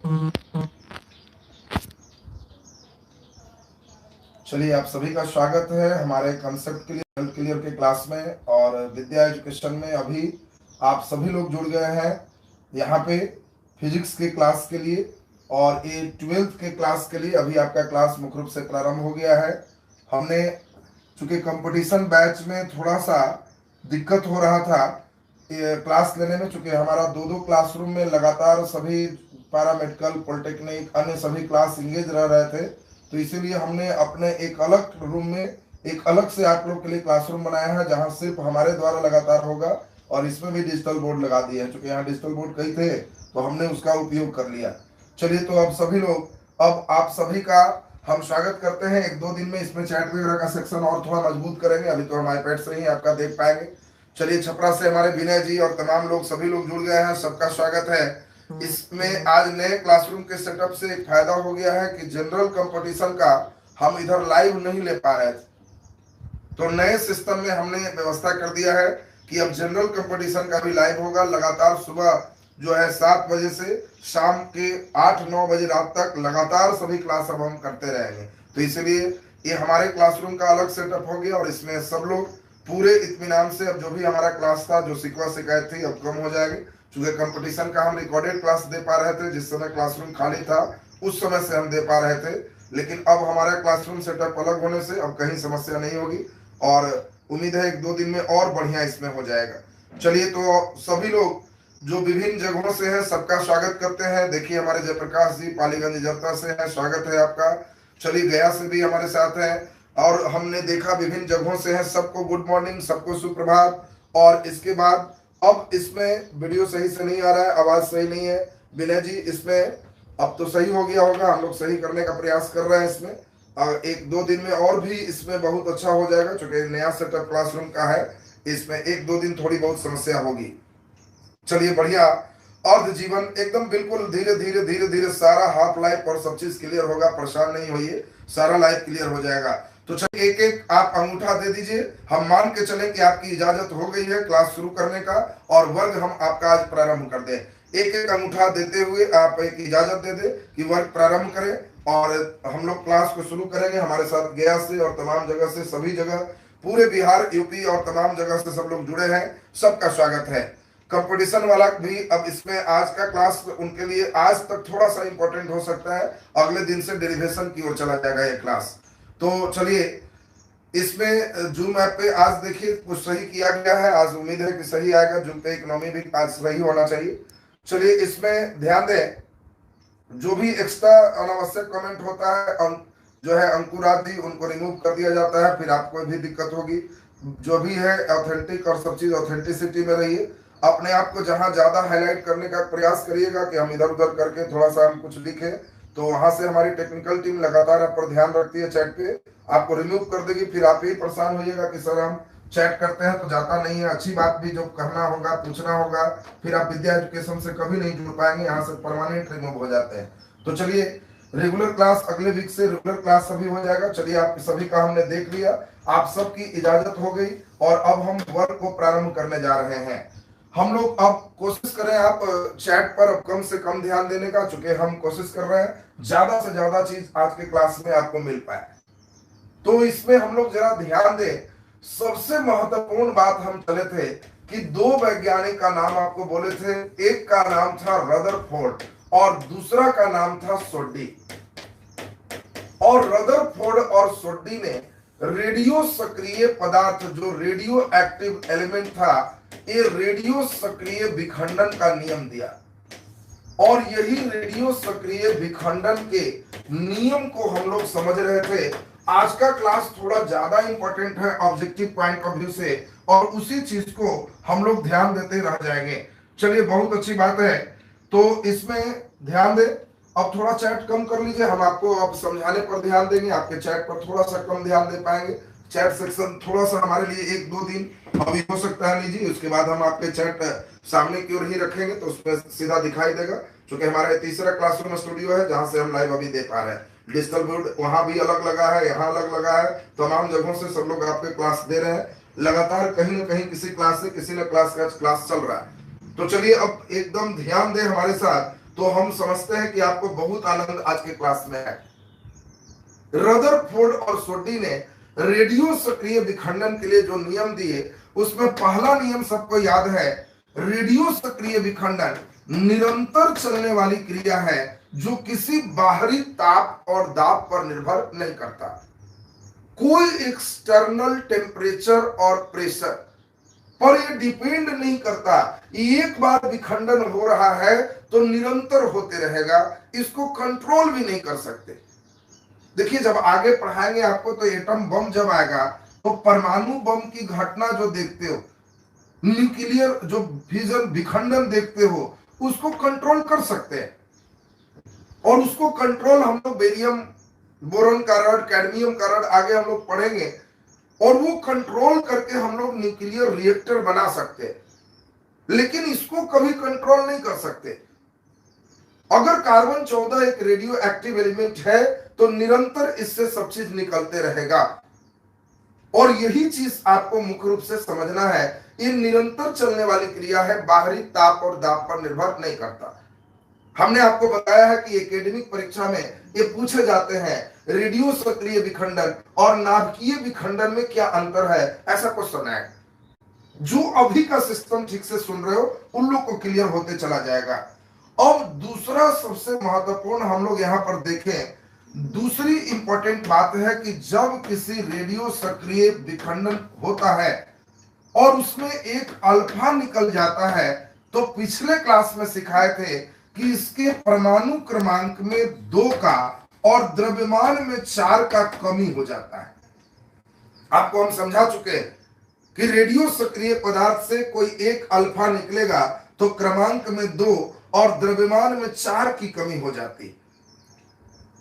चलिए, आप सभी का स्वागत है हमारे कंसेप्ट क्लियर के क्लास में। और विद्या एजुकेशन में अभी आप सभी लोग जुड़ गए हैं यहाँ पे फिजिक्स के क्लास के लिए। और ये 12th के क्लास के लिए अभी आपका क्लास मुख्य रूप से प्रारंभ हो गया है। हमने चूंकि कंपटीशन बैच में थोड़ा सा दिक्कत हो रहा था ये क्लास लेने में, चूंकि हमारा दो दो क्लासरूम में लगातार सभी पैरामेडिकल, पॉलिटेक्निक, अन्य सभी क्लास इंगेज रह रहे थे, तो इसीलिए हमने अपने एक अलग रूम में एक अलग से आप लोग के लिए क्लासरूम बनाया है जहां सिर्फ हमारे द्वारा लगातार होगा। और इसमें भी डिजिटल बोर्ड लगा दिए हैं, चूंकि यहाँ डिजिटल बोर्ड कई थे तो हमने उसका उपयोग कर लिया। चलिए, तो अब सभी लोग, अब आप सभी का हम स्वागत करते हैं। एक दो दिन में इसमें चैट वगैरह का सेक्शन और थोड़ा मजबूत करेंगे, अभी तो हम आईपैड से ही आपका देख पाएंगे। चलिए, छपरा से हमारे विनय जी और तमाम लोग, सभी लोग जुड़ गए हैं, सबका स्वागत है। इसमें आज नए क्लासरूम के सेटअप से एक फायदा हो गया है कि जनरल कंपटीशन का हम इधर लाइव नहीं ले पा रहे थे, तो नए सिस्टम में हमने व्यवस्था कर दिया है कि अब जनरल कंपटीशन का भी लाइव होगा। लगातार सुबह जो है 7 बजे से शाम के 8-9 बजे रात तक लगातार सभी क्लास अब हम करते रहेंगे। तो इसलिए ये हमारे क्लासरूम का अलग सेटअप हो गया और इसमें सब लोग पूरे इत्मीनान से, अब जो भी हमारा क्लास था, जो शिकवा शिकायत थी, अब कम हो जाएगी। चूंकि कंपटीशन का हम रिकॉर्डेड क्लास दे पा रहे थे, जिस समय क्लासरूम खाली था उस समय से हम दे पा रहे थे, लेकिन अब हमारा क्लासरूम सेटअप अलग होने से अब कहीं समस्या नहीं होगी और उम्मीद है 1-2 दिन में और बढ़िया इसमें हो जाएगा। चलिए, तो सभी लोग जो विभिन्न जगहों से हैं सबका स्वागत करते हैं। देखिए, हमारे जयप्रकाश जी पालीगंज जरता से हैं, स्वागत है आपका। चलिए, गया से भी हमारे साथ हैं और हमने देखा विभिन्न जगहों से हैं, सबको गुड मॉर्निंग, सबको सुप्रभात। और इसके बाद अब इसमें वीडियो सही से नहीं आ रहा है, आवाज सही नहीं है विनय जी, इसमें अब तो सही हो गया होगा, हम लोग सही करने का प्रयास कर रहे हैं इसमें। 1-2 दिन में और भी इसमें बहुत अच्छा हो जाएगा, चूंकि नया सेटअप क्लासरूम का है, इसमें 1-2 दिन थोड़ी बहुत समस्या होगी। चलिए, बढ़िया। अर्ध जीवन एकदम बिल्कुल धीरे धीरे धीरे धीरे सारा हाफ लाइफ और सब चीज क्लियर होगा, परेशान नहीं होइए, सारा लाइफ क्लियर हो जाएगा। तो चलिए, एक एक आप अंगूठा दे दीजिए, हम मान के चलें कि आपकी इजाजत हो गई है क्लास शुरू करने का और वर्ग हम आपका आज प्रारंभ कर दें। एक एक अंगूठा देते हुए आप एक इजाजत दे दे कि वर्ग प्रारंभ करें और हम लोग क्लास को शुरू करेंगे। हमारे साथ गया से और तमाम जगह से, सभी जगह, पूरे बिहार, यूपी और तमाम जगह से सब लोग जुड़े हैं, सबका स्वागत है। कंपटीशन वाला भी अब इसमें आज का क्लास उनके लिए आज तक थोड़ा सा इंपॉर्टेंट हो सकता है, अगले दिन से डेरिवेशन की ओर चला जाएगा ये क्लास। तो चलिए, इसमें जूम ऐप पे आज देखिए कुछ सही किया गया है, आज उम्मीद है कि सही आएगा। जूम पे इकोनॉमी भी आज सही होना चाहिए। चलिए, इसमें ध्यान दें, जो भी एक्स्ट्रा अनावश्यक कमेंट होता है, जो है अंकुर आदि, उनको रिमूव कर दिया जाता है, फिर आपको भी दिक्कत होगी। जो भी है ऑथेंटिक और सब चीज ऑथेंटिसिटी में रहिए। अपने आप को जहां ज्यादा हाईलाइट करने का प्रयास करिएगा कि हम इधर उधर करके थोड़ा सा हम कुछ लिखें, तो वहां से हमारी टेक्निकल टीम लगातार आप पर ध्यान रखती है, चैट पे आपको रिमूव कर देगी, फिर आप ही परेशान होइएगा कि सर हम चैट करते हैं तो जाता नहीं है। अच्छी बात भी जो करना होगा, पूछना होगा, फिर आप विद्या एजुकेशन से कभी नहीं जुड़ पाएंगे, यहाँ से परमानेंट रिमूव हो जाते हैं। तो चलिए, रेगुलर क्लास अगले वीक से रेगुलर क्लास सभी हो जाएगा। चलिए, आप सभी का हमने देख लिया, आप सबकी इजाजत हो गई और अब हम वर्क को प्रारंभ करने जा रहे हैं। हम लोग अब कोशिश करें आप चैट पर अब कम से कम ध्यान देने का, चूंकि हम कोशिश कर रहे हैं ज्यादा से ज्यादा चीज आज के क्लास में आपको मिल पाए। तो इसमें हम लोग जरा ध्यान दें, सबसे महत्वपूर्ण बात हम चले थे कि 2 वैज्ञानिक का नाम आपको बोले थे, एक का नाम था रदरफोर्ड और दूसरा का नाम था सोड्डी। और रदरफोर्ड और सोड्डी ने रेडियो सक्रिय पदार्थ, जो रेडियो एक्टिव एलिमेंट था, ये रेडियो सक्रिय विखंडन का नियम दिया। और यही रेडियो सक्रिय विखंडन के नियम को हम लोग समझ रहे थे। आज का क्लास थोड़ा ज्यादा इंपॉर्टेंट है ऑब्जेक्टिव पॉइंट ऑफ व्यू से, और उसी चीज को हम लोग ध्यान देते रह जाएंगे। चलिए, बहुत अच्छी बात है। तो इसमें ध्यान दें, अब थोड़ा चैट कम कर लीजिए, हम आपको अब समझाने पर ध्यान देंगे, आपके चैट पर थोड़ा सा कम ध्यान दे पाएंगे। चैट सेक्शन थोड़ा सा हमारे लिए 1-2 दिन अभी हो सकता है लीजिए, उसके बाद हम आपके चैट सामने की ओर ही रखेंगे तो उसमें सीधा दिखाई देगा। क्योंकि हमारा तीसरा क्लासरूम स्टूडियो है जहां से हम लाइव अभी दे पा रहे हैं। डिजिटल बोर्ड वहां भी अलग लगा है, यहाँ अलग लगा है, तमाम जगहों से सब लोग आपके क्लास दे रहे हैं। लगातार कहीं ना कहीं किसी न क्लास का क्लास चल रहा है। तो चलिए, अब एकदम ध्यान दें हमारे साथ। तो हम समझते हैं कि आपको बहुत आनंद आज के क्लास में है। रदरफोर्ड और सोडी ने रेडियो सक्रिय विखंडन के लिए जो नियम दिए, उसमें पहला नियम सबको याद है, रेडियो सक्रिय विखंडन निरंतर चलने वाली क्रिया है जो किसी बाहरी ताप और दाब पर निर्भर नहीं करता। कोई एक्सटर्नल टेम्परेचर और प्रेशर पर यह डिपेंड नहीं करता। एक बार विखंडन हो रहा है तो निरंतर होते रहेगा, इसको कंट्रोल भी नहीं कर सकते। देखिए, जब आगे पढ़ाएंगे आपको तो एटम बम जब आएगा तो परमाणु बम की घटना जो देखते हो, न्यूक्लियर जो फिजन विखंडन देखते हो, उसको कंट्रोल कर सकते हैं। और उसको कंट्रोल हम लोग बेरियम बोरॉन का रॉड, कैडमियम का रॉड आगे हम लोग पढ़ेंगे, और वो कंट्रोल करके हम लोग न्यूक्लियर रिएक्टर बना सकते हैं। लेकिन इसको कभी कंट्रोल नहीं कर सकते। अगर कार्बन 14 एक रेडियो एक्टिव एलिमेंट है तो निरंतर इससे सब चीज निकलते रहेगा। और यही चीज आपको मुख्य रूप से समझना है, ये निरंतर चलने वाली क्रिया है, बाहरी ताप और दाब पर निर्भर नहीं करता। हमने आपको बताया है कि एकेडमिक परीक्षा में ये पूछे जाते हैं, रेडियो सक्रिय विखंडन और नाभिकीय विखंडन में क्या अंतर है, ऐसा क्वेश्चन है। जो अभी का सिस्टम ठीक से सुन रहे हो उन लोग को क्लियर होते चला जाएगा। अब दूसरा सबसे महत्वपूर्ण हम लोग यहां पर देखें, दूसरी इंपॉर्टेंट बात है कि जब किसी रेडियो सक्रिय विखंडन होता है और उसमें एक अल्फा निकल जाता है, तो पिछले क्लास में सिखाए थे कि इसके परमाणु क्रमांक में 2 का और द्रव्यमान में 4 का कमी हो जाता है। आपको हम समझा चुके कि रेडियो सक्रिय पदार्थ से कोई एक अल्फा निकलेगा तो क्रमांक में 2 और द्रव्यमान में 4 की कमी हो जाती।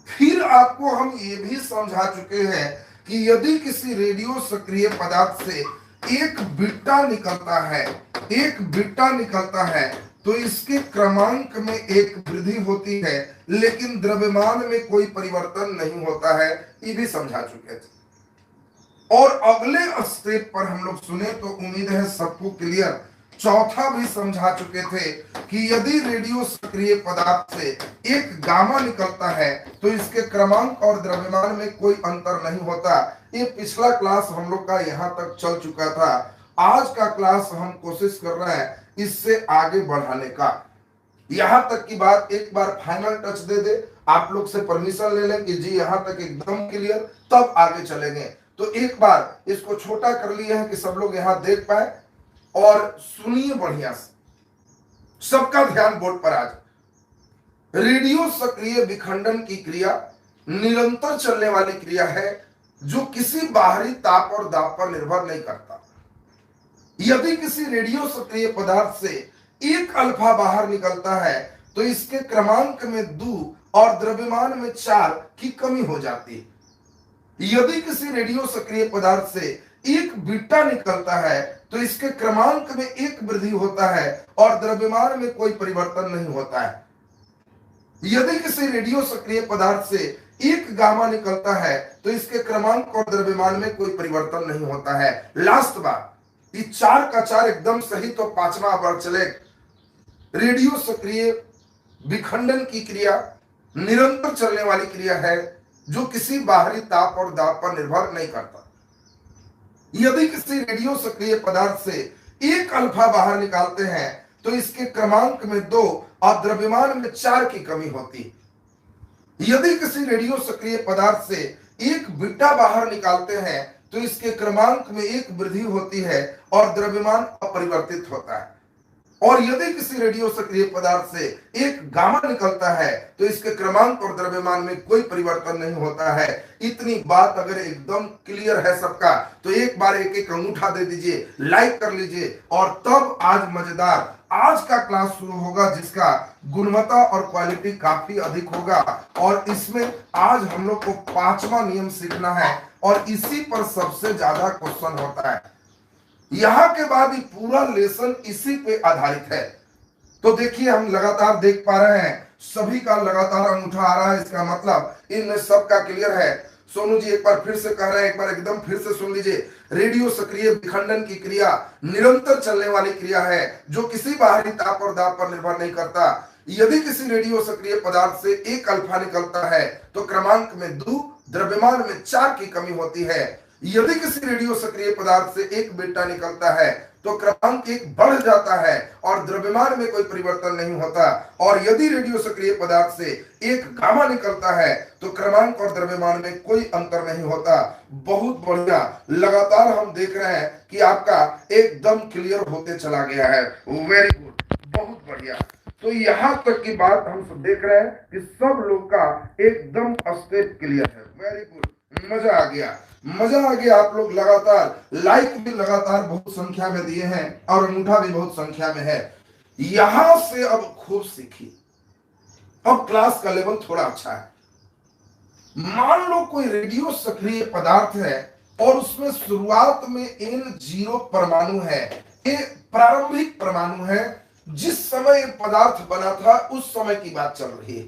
फिर आपको हम ये भी समझा चुके हैं कि यदि किसी रेडियो सक्रिय पदार्थ से एक बीटा निकलता है तो इसके क्रमांक में एक वृद्धि होती है, लेकिन द्रव्यमान में कोई परिवर्तन नहीं होता है, ये भी समझा चुके थे। और अगले स्टेप पर हम लोग सुने तो उम्मीद है सबको क्लियर। चौथा भी समझा चुके थे कि यदि रेडियो सक्रिय पदार्थ से एक गामा निकलता है तो इसके क्रमांक और द्रव्यमान में कोई अंतर नहीं होता। ये पिछला क्लास हम लोग का यहां तक चल चुका था। आज का क्लास हम कोशिश कर रहे हैं इससे आगे बढ़ाने का। यहां तक की बात एक बार फाइनल टच दे दे, आप लोग से परमिशन ले लें कि जी यहां तक एकदम क्लियर, तब आगे चलेंगे। तो एक बार इसको छोटा कर लिए हैं कि सब लोग यहां देख पाए और सुनिए बढ़िया से। सबका ध्यान बोर्ड पर आज। रेडियो सक्रिय विखंडन की क्रिया निरंतर चलने वाली क्रिया है जो किसी बाहरी ताप और दाब पर निर्भर नहीं करता। यदि किसी रेडियो सक्रिय पदार्थ से एक अल्फा बाहर निकलता है तो इसके क्रमांक में 2 और द्रव्यमान में 4 की कमी हो जाती है। यदि किसी रेडियो सक्रिय पदार्थ से एक बीटा निकलता है तो इसके क्रमांक में एक वृद्धि होता है और द्रव्यमान में कोई परिवर्तन नहीं होता है। यदि किसी रेडियो सक्रिय पदार्थ से एक गामा निकलता है तो इसके क्रमांक और द्रव्यमान में कोई परिवर्तन नहीं होता है। लास्ट बात, ये 4 का 4 एकदम सही, तो 5वां वर्ग चले। रेडियो सक्रिय विखंडन की क्रिया निरंतर चलने वाली क्रिया है जो किसी बाहरी ताप और दाब पर निर्भर नहीं करता। यदि किसी रेडियो सक्रिय पदार्थ से एक अल्फा बाहर निकालते हैं तो इसके क्रमांक में 2 और द्रव्यमान में 4 की कमी होती। यदि किसी रेडियो सक्रिय पदार्थ से एक बीटा बाहर निकालते हैं तो इसके क्रमांक में एक वृद्धि होती है और द्रव्यमान अपरिवर्तित होता है। और यदि किसी रेडियो सक्रिय पदार्थ से एक गामा निकलता है तो इसके क्रमांक और द्रव्यमान में कोई परिवर्तन नहीं होता है। इतनी बात अगर एकदम क्लियर है सबका तो एक बार एक एक अंगूठा दे दीजिए, लाइक कर लीजिए, और तब आज मजेदार आज का क्लास शुरू होगा जिसका गुणवत्ता और क्वालिटी काफी अधिक होगा। और इसमें आज हम लोग को 5वां नियम सीखना है और इसी पर सबसे ज्यादा क्वेश्चन होता है। यहां के बाद ही पूरा लेसन इसी पे आधारित है। तो देखिए, हम लगातार देख पा रहे हैं सभी का लगातार अंगूठा आ रहा है, इसका मतलब इन सब का क्लियर है। सोनू जी एक बार फिर से कह रहे हैं, एक बार एकदम फिर से सुन लीजिए। रेडियो सक्रिय विखंडन की क्रिया निरंतर चलने वाली क्रिया है जो किसी बाहरी ताप और दाब पर निर्भर नहीं करता। यदि किसी रेडियो सक्रिय पदार्थ से एक अल्फा निकलता है तो क्रमांक में 2, द्रव्यमान में 4 की कमी होती है। यदि किसी रेडियो सक्रिय पदार्थ से एक बीटा निकलता है तो क्रमांक 1 बढ़ जाता है और द्रव्यमान में कोई परिवर्तन नहीं होता। और यदि रेडियो सक्रिय पदार्थ से एक गामा निकलता है तो क्रमांक और द्रव्यमान में कोई अंतर नहीं होता। बहुत बढ़िया, लगातार हम देख रहे हैं कि आपका एकदम क्लियर होते चला गया है। वेरी गुड, बहुत बढ़िया। तो यहां तक की बात हम सब देख रहे हैं कि सब लोग का एकदम स्टेप क्लियर है। वेरी गुड, मजा आ गया, मजा आ गया। आप लोग लगातार लाइक भी लगातार बहुत संख्या में दिए हैं और अंगूठा भी बहुत संख्या में है। यहां से अब खूब सीखिए, अब क्लास का लेवल थोड़ा अच्छा है। मान लो कोई रेडियो सक्रिय पदार्थ है और उसमें शुरुआत में N0 परमाणु है, ये प्रारंभिक परमाणु है। जिस समय पदार्थ बना था उस समय की बात चल रही है।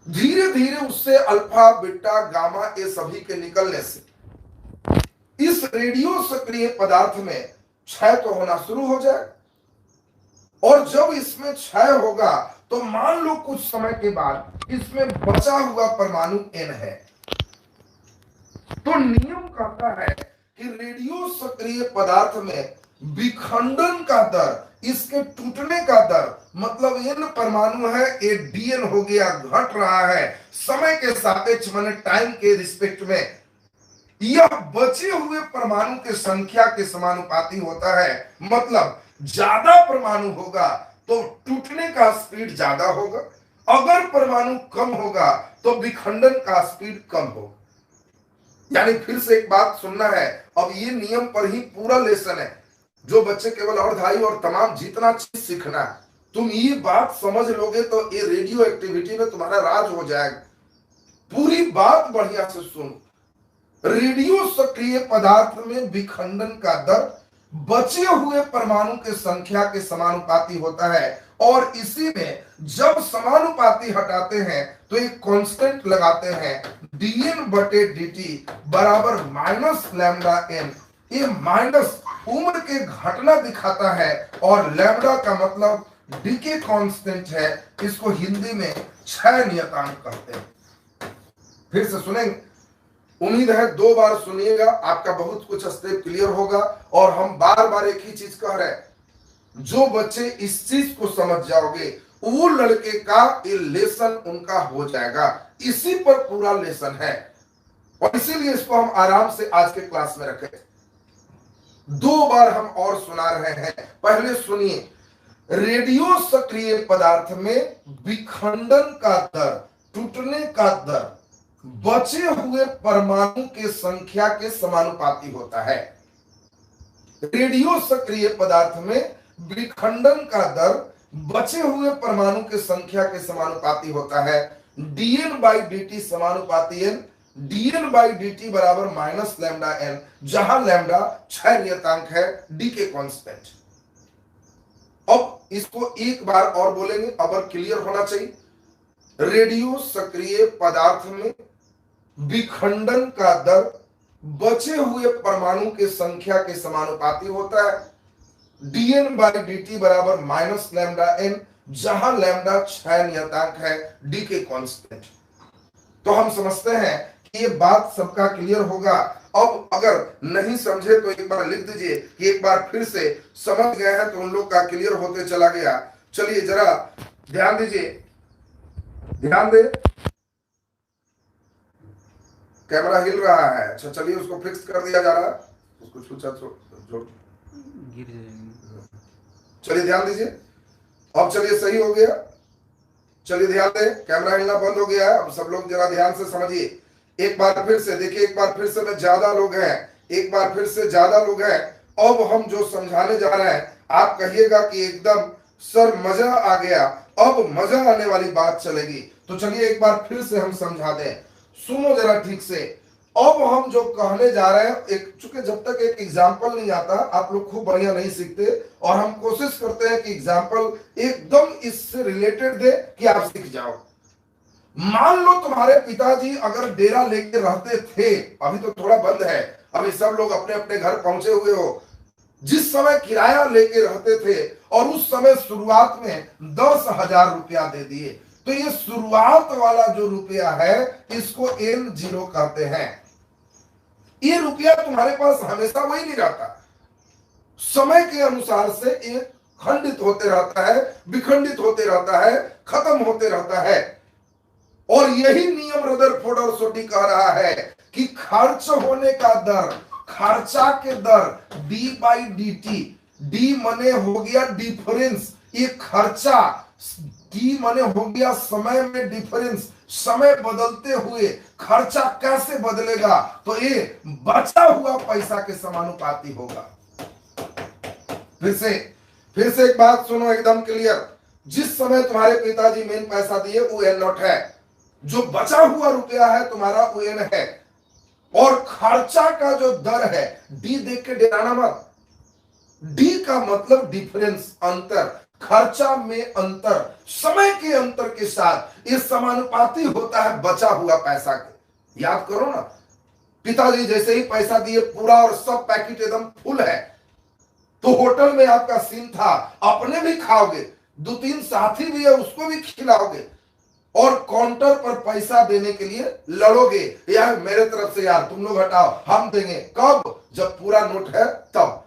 धीरे धीरे उससे अल्फा, बीटा, गामा ये सभी के निकलने से इस रेडियो सक्रिय पदार्थ में क्षय तो होना शुरू हो जाए, और जब इसमें क्षय होगा तो मान लो कुछ समय के बाद इसमें बचा हुआ परमाणु N है। तो नियम कहता है कि रेडियो सक्रिय पदार्थ में विखंडन का दर, इसके टूटने का दर, मतलब N परमाणु है ये Dn हो गया, घट रहा है समय के सापेक्ष, माने टाइम के रिस्पेक्ट में। यह बचे हुए परमाणु के संख्या के समानुपाती होता है। मतलब ज्यादा परमाणु होगा तो टूटने का स्पीड ज्यादा होगा, अगर परमाणु कम होगा तो विखंडन का स्पीड कम होगा। यानी फिर से एक बात सुनना है, अब ये नियम पर ही पूरा लेसन है। जो बच्चे केवल अर्धाई और तमाम जितना चीज सीखना है, तुम ये बात समझ लोगे तो ये रेडियो एक्टिविटी में तुम्हारा राज हो जाएगा। पूरी बात बढ़िया से सुनो। रेडियो सक्रिय पदार्थ में विखंडन का दर बचे हुए परमाणु के संख्या के समानुपाती होता है, और इसी में जब समानुपाती हटाते हैं तो एक कांस्टेंट लगाते हैं, dN/dt बराबर -λN। ये माइनस उम्र के घटना दिखाता है और लैम्डा का मतलब डीके कांस्टेंट है। इसको हिंदी में क्षय नियतांक कहते हैं। फिर से सुनेंगे, उम्मीद है 2 बार सुनिएगा, आपका बहुत कुछ स्टेप क्लियर होगा। और हम बार बार एक ही चीज कह रहे हैं, जो बच्चे इस चीज को समझ जाओगे वो लड़के का ये लेसन उनका हो जाएगा। इसी पर पूरा लेसन है और इसीलिए इसको हम आराम से आज के क्लास में रखे। 2 बार हम और सुना रहे हैं। पहले सुनिए, रेडियो सक्रिय पदार्थ में विखंडन का दर, टूटने का दर बचे हुए परमाणु के संख्या के समानुपाती होता है। रेडियो सक्रिय पदार्थ में विखंडन का दर बचे हुए परमाणु के संख्या के समानुपाती होता है। dN/dt समानुपाती N, dN/dt बराबर -λN, जहां लैम्डा क्षय नियतांक है, डी के कांस्टेंट। अब इसको एक बार और बोलेंगे, अब क्लियर होना चाहिए। रेडियो सक्रिय पदार्थ में विखंडन का दर बचे हुए परमाणु के संख्या के समानुपाती होता है। dN/dt बराबर -λN, जहां लैम्डा क्षय नियतांक है, डी के कांस्टेंट। तो हम समझते हैं कि ये बात सबका क्लियर होगा। अब अगर नहीं समझे तो एक बार लिख दीजिए कि एक बार फिर से समझ गए हैं, तो उन लोग का क्लियर होते चला गया। चलिए जरा ध्यान दीजिए, ध्यान दे, कैमरा हिल रहा है। अच्छा चलिए उसको फिक्स कर दिया जा रहा है, उसको छूचा छोड़ गिर जाएगा। चलिए ध्यान दीजिए, अब चलिए सही हो गया। चलिए ध्यान दे, कैमरा हिलना बंद हो गया है। अब सब लोग जरा ध्यान से समझिए। एक बार फिर से देखिए, एक बार फिर से में ज्यादा लोग हैं, एक बार फिर से ज्यादा लोग हैं। अब हम जो समझाने जा रहे हैं आप कहिएगा कि एकदम सर मजा आ गया, अब मजा आने वाली बात चलेगी। तो चलिए एक बार फिर से हम समझा दें, सुनो जरा ठीक से। अब हम जो कहने जा रहे हैं, एक चूंकि जब तक एक एग्जाम्पल नहीं आता आप लोग खूब बढ़िया नहीं सीखते, और हम कोशिश करते हैं कि एग्जाम्पल एकदम इससे रिलेटेड दे कि आप सीख जाओ। मान लो तुम्हारे पिताजी अगर डेरा लेके रहते थे, अभी तो थोड़ा बंद है, अभी सब लोग अपने अपने घर पहुंचे हुए हो, जिस समय किराया लेके रहते थे और उस समय शुरुआत में 10,000 रुपया दे दिए, तो ये शुरुआत वाला जो रुपया है इसको N0 कहते हैं। ये रुपया तुम्हारे पास हमेशा वही नहीं रहता, समय के अनुसार से ये खंडित होते रहता है, विखंडित होते रहता है, खत्म होते रहता है। और यही नियम रदरफोर्ड और सोटी कह रहा है कि खर्च होने का दर, खर्चा के दर d/dt, d मने हो गया डिफरेंस, ये खर्चा, d मने हो गया समय में डिफरेंस, समय बदलते हुए खर्चा कैसे बदलेगा, तो ये बचा हुआ पैसा के समानुपाती होगा। फिर से एक बात सुनो एकदम क्लियर, जिस समय तुम्हारे पिताजी मेन पैसा दिए वो N0 है, जो बचा हुआ रुपया है तुम्हारा वो N है, और खर्चा का जो दर है D देख के डराना मत, D का मतलब डिफरेंस, अंतर, खर्चा में अंतर, समय के अंतर के साथ ये समानुपाती होता है बचा हुआ पैसा के। याद करो ना, पिताजी जैसे ही पैसा दिए पूरा और सब पैकेट एकदम फुल है, तो होटल में आपका सीन था, अपने भी खाओगे, 2-3 साथी भी है उसको भी खिलाओगे, और काउंटर पर पैसा देने के लिए लड़ोगे, यार मेरे तरफ से यार तुम लोग हटाओ हम देंगे। कब? जब पूरा नोट है तब।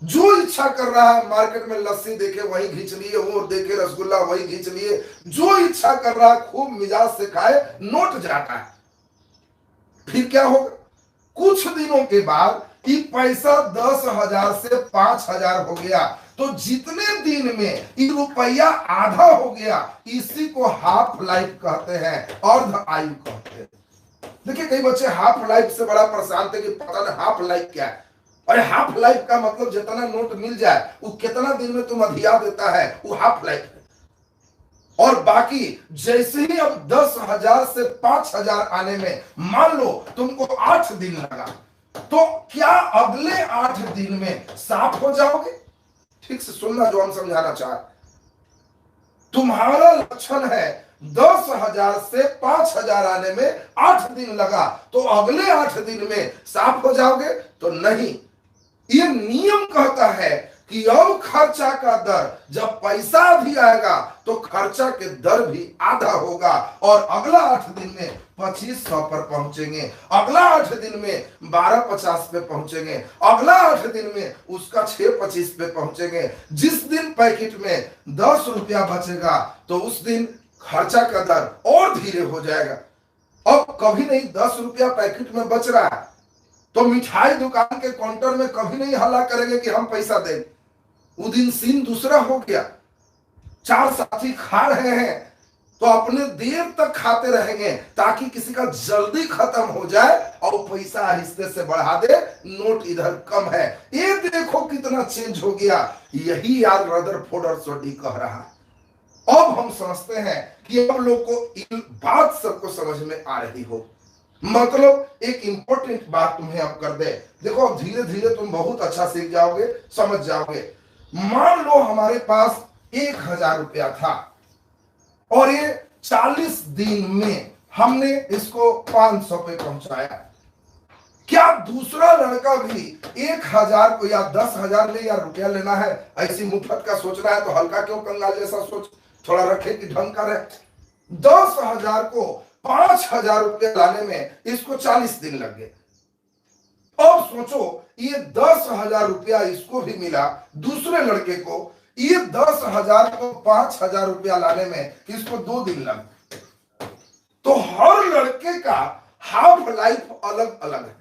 जो इच्छा कर रहा है, मार्केट में लस्सी देखे वही खींच लिए, वो देखे रसगुल्ला वही खींच लिए, जो इच्छा कर रहा है खूब मिजाज से खाए, नोट जाता है। फिर क्या होगा? कुछ दिनों के बाद कि पैसा 10,000 से 5,000 हो गया, तो जितने दिन में ये रुपया आधा हो गया, इसी को हाफ लाइफ कहते हैं, अर्ध आयु कहते हैं। देखिए कई बच्चे हाफ लाइफ से बड़ा परेशान थे कि पता नहीं हाफ लाइफ क्या है। अरे हाफ लाइफ का मतलब जितना नोट मिल जाए वो कितना दिन में तुम अधिया देता है, वो हाफ लाइफ है। और बाकी जैसे ही अब 10,000 से 5,000 आने में मान लो तुमको 8 दिन लगा, तो क्या अगले 8 दिन में साफ हो जाओगे? ठीक से सुनना जो हम समझाना चाह, तुम्हारा लक्षण है 10,000 से 5,000 आने में 8 दिन लगा, तो अगले 8 दिन में साफ हो जाओगे? तो नहीं, ये नियम कहता है कि अब खर्चा का दर, जब पैसा भी आएगा तो खर्चा के दर भी आधा होगा, और अगला 8 दिन में 2500 पर पहुंचेंगे, अगला 8 दिन में 1250 पे पहुंचेंगे, अगला 8 दिन में उसका 625 पे पहुंचेंगे। जिस दिन पैकेट में 10 रुपया बचेगा तो उस दिन खर्चा का दर और धीरे हो जाएगा। अब कभी नहीं 10 रुपया पैकेट में बच रहा है तो मिठाई दुकान के काउंटर में कभी नहीं हल्ला करेंगे कि हम पैसा दें, वो दिन सीन दूसरा हो गया। 4 साथी खा रहे हैं तो अपने देर तक खाते रहेंगे ताकि किसी का जल्दी खत्म हो जाए और पैसा आहिस्ते से बढ़ा दे, नोट इधर कम है। ये देखो कितना चेंज हो गया। यही यार रदरफोर्ड और सोटी कह रहा है। अब हम समझते हैं कि अब लोग को बात सबको समझ में आ रही हो। मतलब एक इंपॉर्टेंट बात तुम्हें अब कर दे, देखो अब धीरे धीरे तुम बहुत अच्छा सीख जाओगे, समझ जाओगे। मान लो हमारे पास 1,000 रुपया था और ये 40 दिन में हमने इसको 500 पे पहुंचाया। क्या दूसरा लड़का भी 1,000 को या 10,000 ले या रुपया लेना है? ऐसी मुफ्त का सोचना है तो हल्का क्यों, कंगाल जैसा सोच, थोड़ा रखे कि ढंग का रहे। 10,000 को 5,000 रुपया लाने में इसको 40 दिन लग गए। अब सोचो ये 10,000 रुपया इसको भी मिला, दूसरे लड़के को, ये 10,000 को 5,000 रुपया लाने में इसको 2 दिन लग। तो हर लड़के का हाफ लाइफ अलग अलग है।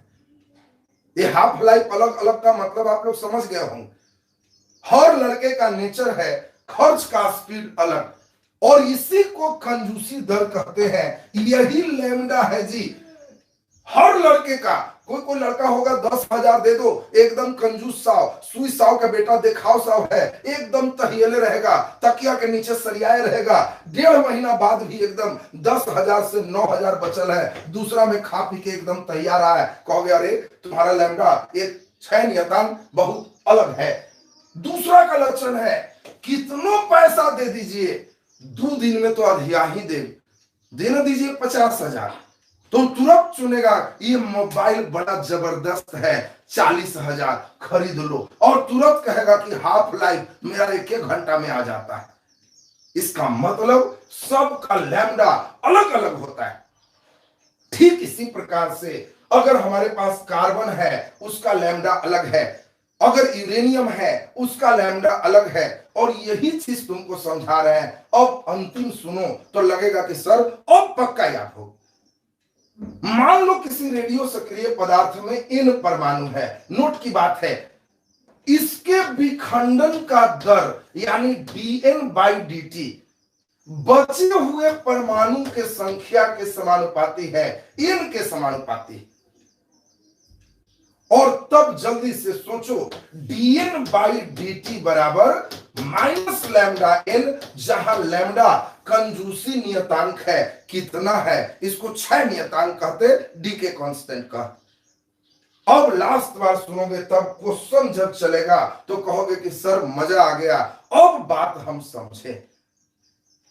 ये हाफ लाइफ अलग अलग का मतलब आप लोग समझ गए होंगे। हर लड़के का नेचर है, खर्च का स्पीड अलग, और इसी को कंजूसी दर कहते हैं। यही लैम्डा है जी। हर लड़के का, कोई लड़का होगा 10,000 दे दो, एकदम कंजूस साव, सुई साव का बेटा दिखाओ साव है, एकदम तहियले रहेगा, तकिया के नीचे सरियाए रहेगा। 1.5 महीना बाद भी एकदम 10,000 से 9,000 बचल है, दूसरा में खा पी के एकदम तैयार आया, कहोगे अरे तुम्हारा लैम्डा एक छैन यतान बहुत अलग है। दूसरा का लक्षण है कितनों पैसा दे दीजिए, 2 दिन में तो अधिया ही देना दीजिए 50,000, तो तुरंत चुनेगा ये मोबाइल बड़ा जबरदस्त है, 40,000 खरीद लो, और तुरंत कहेगा कि हाफ लाइफ मेरा 1 घंटा में आ जाता है। इसका मतलब सबका लैम्डा अलग अलग होता है। ठीक इसी प्रकार से अगर हमारे पास कार्बन है उसका लैम्डा अलग है, अगर यूरेनियम है उसका लैम्डा अलग है, और यही चीज तुमको समझा रहे हैं। अब अंतिम सुनो तो लगेगा कि सर अब पक्का याद हो। मान लो किसी रेडियो सक्रिय पदार्थ में इन परमाणु है, नोट की बात है, इसके विखंडन का दर यानी dN/dt बचे हुए परमाणु के संख्या के समानुपाती है, इन के समानुपाती। और तब जल्दी से सोचो dN/dt बराबर माइनस लैम्डा n, जहां लैम्डा कंजूसी नियतांक है, कितना है, इसको 6 नियतांक कहते, डी के कांस्टेंट का। अब लास्ट बार सुनोगे तब क्वेश्चन जब चलेगा तो कहोगे कि सर मजा आ गया, अब बात हम समझे।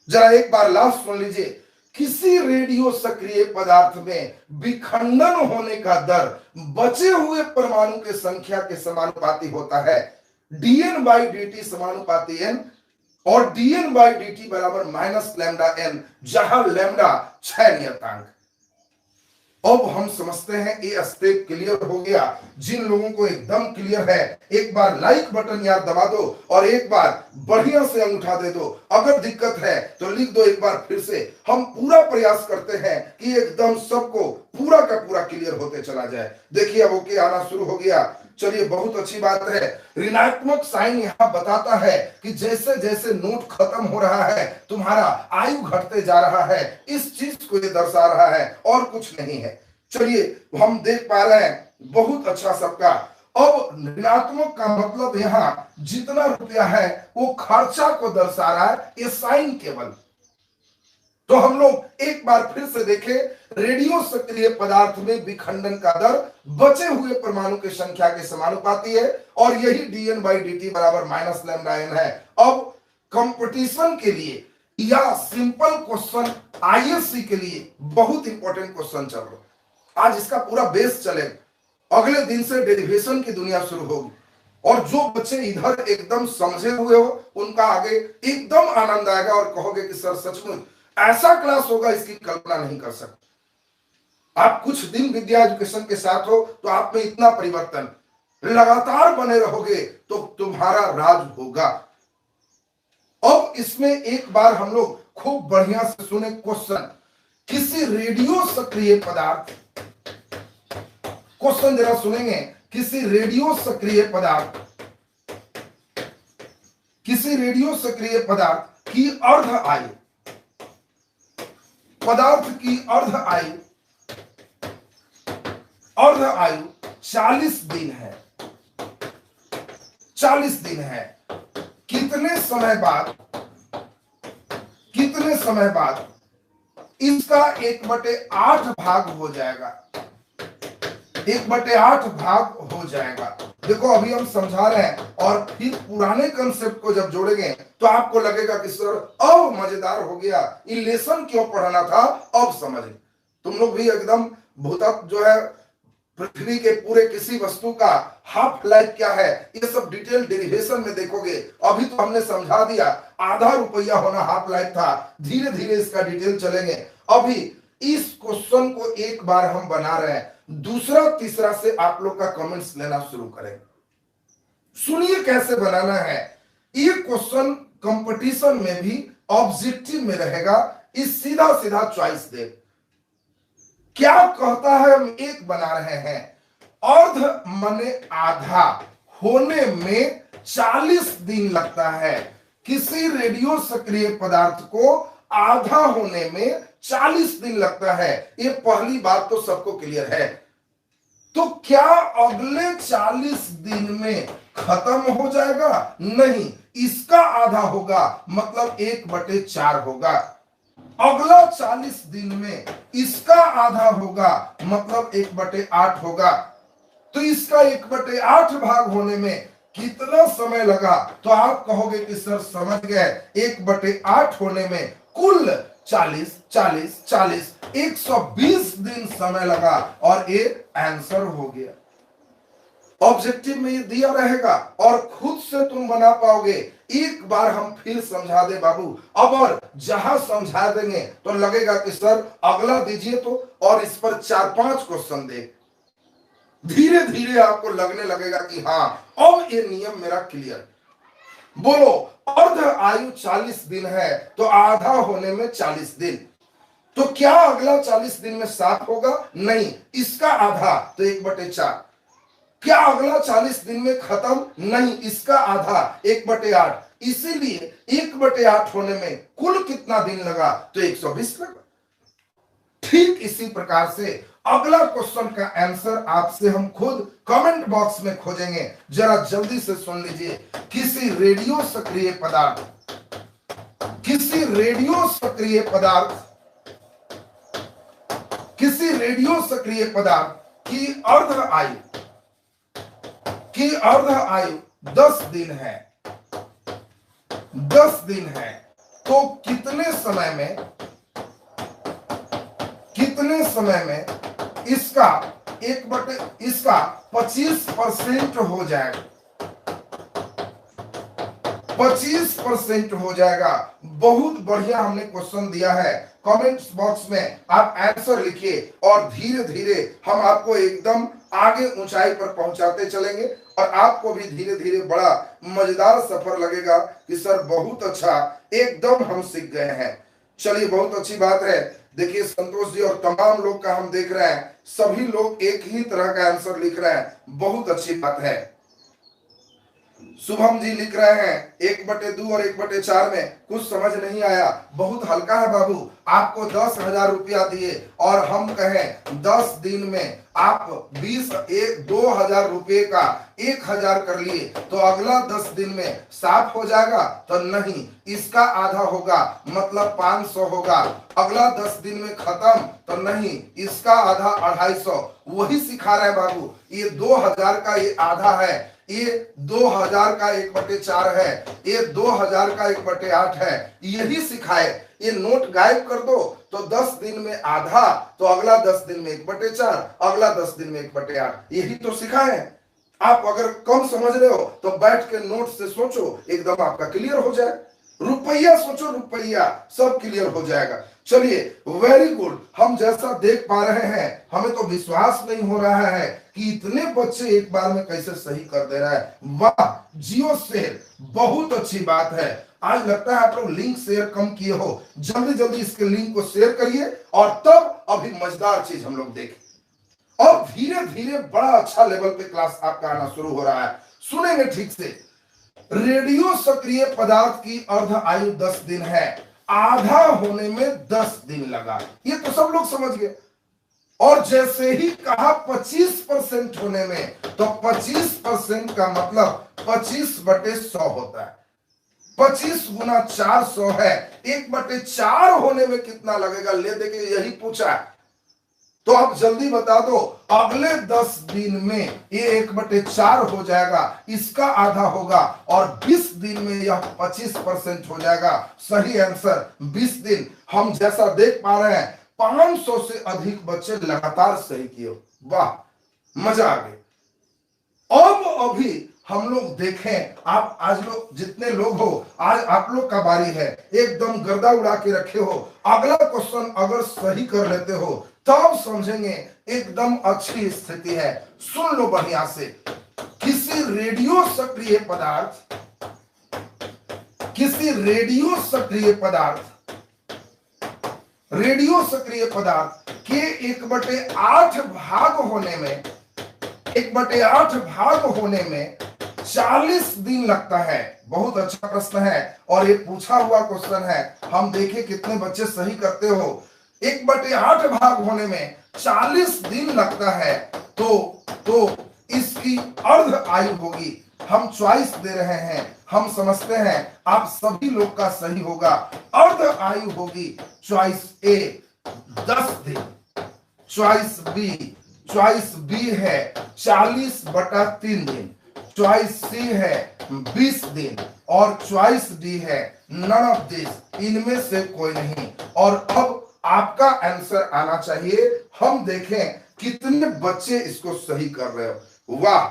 जरा एक बार लास्ट सुन लीजिए। किसी रेडियो सक्रिय पदार्थ में विखंडन होने का दर बचे हुए परमाणु के संख्या के समानुपाती होता है, dN/dt समानुपाती n, और dN/dt बराबर माइनस लैम्डा n, जहां लैम्डा 6 नियतांक। अब हम समझते हैं ये स्टेप क्लियर हो गया। जिन लोगों को एकदम क्लियर है एक बार लाइक बटन यार दबा दो और एक बार बढ़िया से अंगूठा दे दो। अगर दिक्कत है तो लिख दो एक बार फिर से। हम पूरा प्रयास करते हैं कि एकदम सबको पूरा का पूरा क्लियर होते चला जाए। देखिए अब ओके आना शुरू हो गया। चलिए बहुत अच्छी बात है। ऋणात्मक साइन यहाँ बताता है कि जैसे जैसे नोट खत्म हो रहा है तुम्हारा आयु घटते जा रहा है, इस चीज को ये दर्शा रहा है और कुछ नहीं है। चलिए हम देख पा रहे हैं बहुत अच्छा सबका। अब ऋणात्मक का मतलब यहाँ जितना रुपया है वो खर्चा को दर्शा रहा है, ये साइन केवल। तो हम लोग एक बार फिर से देखें, रेडियो सक्रिय पदार्थ में विखंडन का दर बचे हुए परमाणु की संख्या के समानुपाती है और यही dN/dt बराबर माइनस लैम्डा n है। अब कंपटीशन के लिए या सिंपल क्वेश्चन आईएससी के लिए बहुत इंपॉर्टेंट क्वेश्चन चल रहा है। आज इसका पूरा बेस चले, अगले दिन से डेरिवेशन की दुनिया शुरू होगी और जो बच्चे इधर एकदम समझे हुए हो उनका आगे एकदम आनंद आएगा और कहोगे कि सर सचमुच ऐसा क्लास होगा, इसकी कल्पना नहीं कर सकते। आप कुछ दिन विद्या एजुकेशन के साथ हो तो आप में इतना परिवर्तन, लगातार बने रहोगे तो तुम्हारा राज होगा। अब इसमें एक बार हम लोग खूब बढ़िया से सुने क्वेश्चन। किसी रेडियो सक्रिय पदार्थ, क्वेश्चन जरा सुनेंगे। किसी रेडियो सक्रिय पदार्थ, किसी रेडियो सक्रिय पदार्थ की अर्ध आयु, पदार्थ की अर्ध आयु 40 दिन है। 40 दिन है। कितने समय बाद इसका 1/8 भाग हो जाएगा। 1/8 भाग हो जाएगा। देखो अभी हम समझा रहे हैं और फिर पुराने कंसेप्ट को जब जोड़ेंगे तो आपको लगेगा कि सर अब मजेदार हो गया, ये लेसन क्यों पढ़ाना था, अब समझे। तुम लोग भी एकदम भूतत्व जो है पृथ्वी के पूरे किसी वस्तु का हाफ लाइफ क्या है ये सब डिटेल डेरिवेशन में देखोगे। अभी तो हमने समझा दिया आधा रुपया होना हाफ लाइफ था, धीरे धीरे इसका डिटेल चलेंगे। अभी इस क्वेश्चन को एक बार हम बना रहे हैं, दूसरा तीसरा से आप लोग का कमेंट्स लेना शुरू करें। सुनिए कैसे बनाना है। ये क्वेश्चन कंपटीशन में भी ऑब्जेक्टिव में रहेगा, इस सीधा सीधा चॉइस दे। क्या कहता है, हम एक बना रहे हैं, अर्ध माने आधा होने में 40 दिन लगता है। किसी रेडियो सक्रिय पदार्थ को आधा होने में 40 दिन लगता है। ये पहली बात तो सबको क्लियर है। तो क्या अगले 40 दिन में खत्म हो जाएगा? नहीं, इसका आधा होगा मतलब 1/4 होगा। अगला 40 दिन में इसका आधा होगा मतलब 1/8 होगा। तो इसका 1/8 भाग होने में कितना समय लगा? तो आप कहोगे कि सर समझ गए, 1/8 होने में कुल 40 40 40 120 दिन समय लगा और ये आंसर हो गया। ऑब्जेक्टिव में ये दिया रहेगा और खुद से तुम बना पाओगे। एक बार हम फिर समझा दे बाबू, अब और जहां समझा देंगे तो लगेगा कि सर अगला दीजिए तो, और इस पर 4-5 क्वेश्चन दे। धीरे धीरे आपको लगने लगेगा कि हाँ अब ये नियम मेरा क्लियर। बोलो, अर्ध आयु 40 दिन है तो आधा होने में 40 दिन, तो क्या अगला 40 दिन में 7 होगा? नहीं, इसका आधा तो 1/4। क्या अगला 40 दिन में खत्म? नहीं, इसका आधा 1/8। इसीलिए 1/8 होने में कुल कितना दिन लगा? तो 120 लगा। ठीक इसी प्रकार से अगला क्वेश्चन का आंसर आपसे हम खुद कमेंट बॉक्स में खोजेंगे। जरा जल्दी से सुन लीजिए। किसी रेडियो सक्रिय पदार्थ की अर्ध आयु 10 दिन है, 10 दिन है, तो कितने समय में इसका 25% हो जाएगा, 25% हो जाएगा। बहुत बढ़िया हमने क्वेश्चन दिया है। कमेंट्स बॉक्स में आप आंसर लिखिए और धीरे धीरे हम आपको एकदम आगे ऊंचाई पर पहुंचाते चलेंगे और आपको भी धीरे धीरे बड़ा मजेदार सफर लगेगा कि सर बहुत अच्छा, एकदम हम सीख गए हैं। चलिए, बहुत अच्छी बात है। देखिए संतोष जी और तमाम लोग का हम देख रहे हैं, सभी लोग एक ही तरह का आंसर लिख रहे हैं, बहुत अच्छी बात है। शुभम जी लिख रहे हैं 1/2 और 1/4 में कुछ समझ नहीं आया, बहुत हल्का है बाबू। आपको 10,000 रुपया दिए और हम कहें 10 दिन में आप 2,000 रुपये का 1,000 कर लिए, तो अगला 10 दिन में 7 हो जाएगा? तो नहीं, इसका आधा होगा, मतलब 500 होगा। अगला 10 दिन में खत्म? तो नहीं, इसका आधा 250। वही सिखा रहे हैं बाबू। ये 2,000 का ये आधा है, ये 2,000 का 1/4 है, ये 2,000 का 1/8 है, यही सिखाए। ये नोट गायब कर दो तो 10 दिन में आधा, तो अगला 10 दिन में 1/4, अगला 10 दिन में 1/8, यही तो सिखाए। आप अगर कम समझ रहे हो तो बैठ के नोट से सोचो, एकदम आपका क्लियर हो जाए। रुपया सोचो, रुपया सब क्लियर हो जाएगा। चलिए, वेरी गुड। हम जैसा देख पा रहे हैं, हमें तो विश्वास नहीं हो रहा है कि इतने बच्चे एक बार में कैसे सही कर दे रहा है। वाह, जियो शेयर, बहुत अच्छी बात है। आज लगता है आप लोग लिंक शेयर कम किए हो, जल्दी जल्दी इसके लिंक को शेयर करिए और तब अभी मजेदार चीज हम लोग देखें। और धीरे धीरे बड़ा अच्छा लेवल पे क्लास आपका आना शुरू हो रहा है। सुनेंगे ठीक से। रेडियो सक्रिय पदार्थ की अर्ध आयु 10 दिन है, आधा होने में 10 दिन लगा, ये तो सब लोग समझ गए। और जैसे ही कहा 25% होने में, तो 25% का मतलब 25/100 होता है। 25 गुना 400 है, 1/4 होने में कितना लगेगा? ले देके यही पूछा है, तो आप जल्दी बता दो। अगले 10 दिन में ये 1/4 हो जाएगा, इसका आधा होगा, और 20 दिन में यह 25% हो जाएगा। सही आंसर 20 दिन। हम जैसा देख पा रहे हैं 500 से अधिक बच्चे लगातार सही किए। वाह, मजा आ गया। अब अभी हम लोग देखें, आप आज लोग जितने लोग हो, आज आप लोग का बारी है, एकदम गर्दा उड़ा के रखे हो। अगला क्वेश्चन अगर सही कर लेते हो तब समझेंगे, एकदम अच्छी स्थिति है। सुन लो बढ़िया से। किसी रेडियो सक्रिय पदार्थ के 1/8 भाग होने में 40 दिन लगता है। बहुत अच्छा प्रश्न है और ये पूछा हुआ क्वेश्चन है। हम देखें कितने बच्चे सही करते हो। 1/8 भाग होने में 40 दिन लगता है, तो इसकी अर्ध आयु होगी। हम चॉइस दे रहे हैं, हम समझते हैं आप सभी लोग का सही होगा। अर्ध आयु होगी चॉइस ए 10 दिन, चॉइस बी है 40/3 दिन, चॉइस सी है 20 दिन और चॉइस डी है नन ऑफ दिस, इनमें से कोई नहीं। और अब आपका आंसर आना चाहिए हम देखें कितने बच्चे इसको सही कर रहे हो। वाह,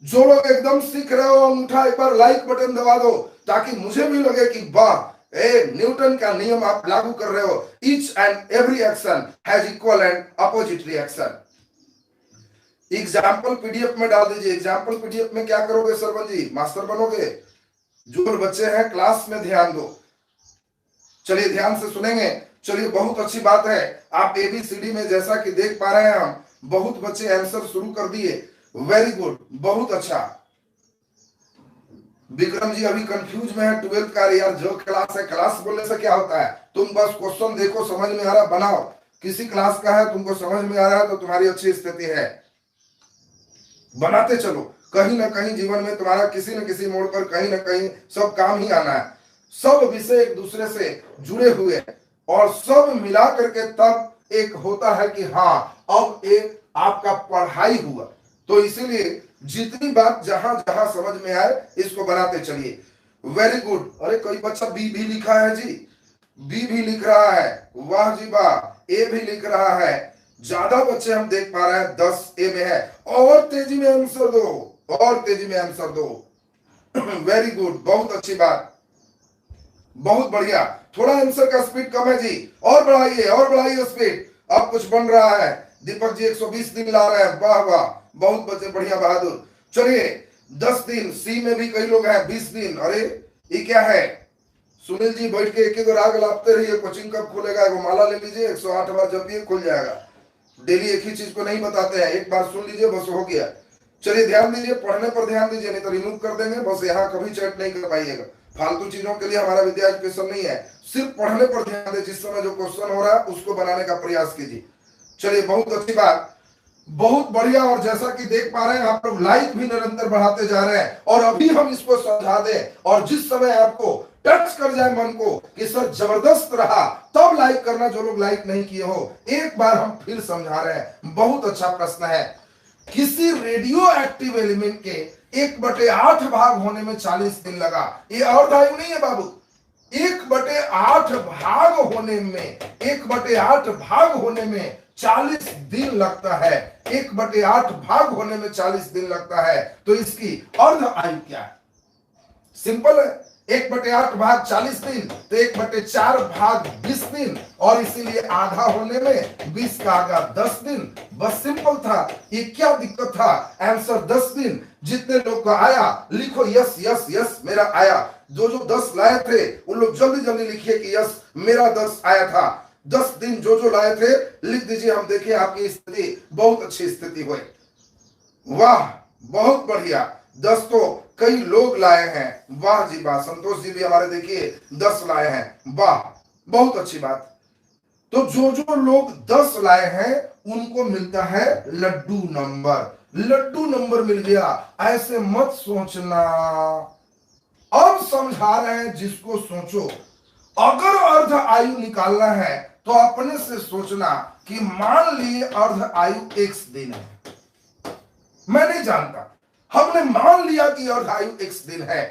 जो लोग एकदम सीख रहे हो अंगूठा एक बार लाइक बटन दबा दो, ताकि मुझे भी लगे कि वाह, न्यूटन का नियम आप लागू कर रहे हो। Each and every action has equal and opposite reaction. Example PDF में डाल दीजिए। एग्जाम्पल पीडीएफ में क्या करोगे सरवन जी, मास्टर बनोगे। जो बच्चे हैं क्लास में ध्यान दो, चलिए ध्यान से सुनेंगे। चलिए बहुत अच्छी बात है, आप एबीसीडी में जैसा कि देख पा रहे हैं हम, बहुत बच्चे आंसर शुरू कर दिए। वेरी गुड, बहुत अच्छा। विक्रम जी अभी कंफ्यूज में है 12th का, यार जो क्लास है, क्लास बोलने से क्या होता है, तुम बस क्वेश्चन देखो, समझ में आ रहा बनाओ। किसी क्लास का है, तुमको समझ में आ रहा है तो तुम्हारी अच्छी स्थिति है, बनाते चलो। कहीं ना कहीं जीवन में तुम्हारा किसी न किसी मोड़ पर कहीं ना कहीं सब काम ही आना है। सब विषय एक दूसरे से जुड़े हुए हैं और सब मिला करके तब एक होता है कि हाँ अब एक आपका पढ़ाई हुआ। तो इसीलिए जितनी बात जहां जहां समझ में आए इसको बनाते चलिए। Very good. अरे कोई बच्चा बी भी लिखा है जी, बी भी लिख रहा है, वाह जी वाह। ए भी लिख रहा है, ज्यादा बच्चे हम देख पा रहे हैं 10 ए में है। और तेजी में आंसर दो, और तेजी में आंसर दो। वेरी गुड, बहुत अच्छी बात, बहुत बढ़िया। थोड़ा आंसर का स्पीड कम है जी, और बढ़ाइए स्पीड। अब कुछ बन रहा है। दीपक जी 120 दिन ला रहे हैं, वाह वाह, बहुत बच्चे बढ़िया, बहादुर। चलिए 10 दिन, सी में भी कई लोग हैं 20 दिन। अरे ये क्या है, सुनील जी बैठ के एक एक राग लापते रहिए। कोचिंग कब खुलेगा, वो माला ले लीजिए, 108 बार जपिए, खुल जाएगा। डेली एक ही चीज को नहीं बताते हैं, एक बार सुन लीजिए बस हो गया। चलिए ध्यान दीजिए, पढ़ने पर ध्यान दीजिए, नहीं तो रिमूव कर देंगे। बस यहाँ कभी चैट नहीं कर पाइएगा, फालतू चीजों के लिए हमारा विद्या एजुकेशन नहीं है। सिर्फ पढ़ने पर ध्यान दे, जिस समय जो क्वेश्चन हो रहा है उसको बनाने का प्रयास कीजिए। चलिए बहुत अच्छी बात, बहुत बढ़िया। और जैसा कि देख पा रहे हैं आप लोग लाइक भी निरंतर बढ़ाते जा रहे हैं। और अभी हम इसको समझा दें, और जिस समय आपको टच कर जाए मन को कि सर जबरदस्त रहा, तब लाइक करना। जो लोग लाइक नहीं किए हो, एक बार हम फिर समझा रहे हैं। बहुत अच्छा प्रश्न है। किसी रेडियो एक्टिव एलिमेंट के 1/8 भाग होने में 40 दिन लगा। ये अर्ध आयु नहीं है बाबू। 1/8 भाग होने में, 1/8 भाग होने में 40 दिन लगता है। 1/8 भाग होने में 40 दिन लगता है। तो इसकी अर्ध आयु क्या है? सिंपल है, 1/8 भाग 40 दिन, तो 1/4 भाग 20 दिन, और इसीलिए आधा होने में 20 का आगा 10 दिन। बस सिंपल था, ये क्या दिक्कत था? आंसर 10 दिन। जितने लोग का आया लिखो यस यस यस मेरा आया। जो 10 लाए थे उन लोग जल्दी जल्दी लिखिए कि यस मेरा 10 आया था। 10 दिन जो लाए थे लिख दीजिए। हम देखें आपकी स्थिति बहुत अच्छी स्थिति हुई। वाह बहुत बढ़िया, 10 तो कई लोग लाए हैं, वाह जी वाह। संतोष जी भी हमारे देखिए 10 लाए हैं, वाह बहुत अच्छी बात। तो जो लोग 10 लाए हैं उनको मिलता है लड्डू नंबर। लड्डू नंबर मिल गया, ऐसे मत सोचना। अब समझा रहे हैं जिसको सोचो। अगर अर्ध आयु निकालना है तो अपने से सोचना कि मान लिए अर्ध आयु x दिन है, मैं नहीं जानता, हमने मान लिया कि अर्ध आयु x दिन है,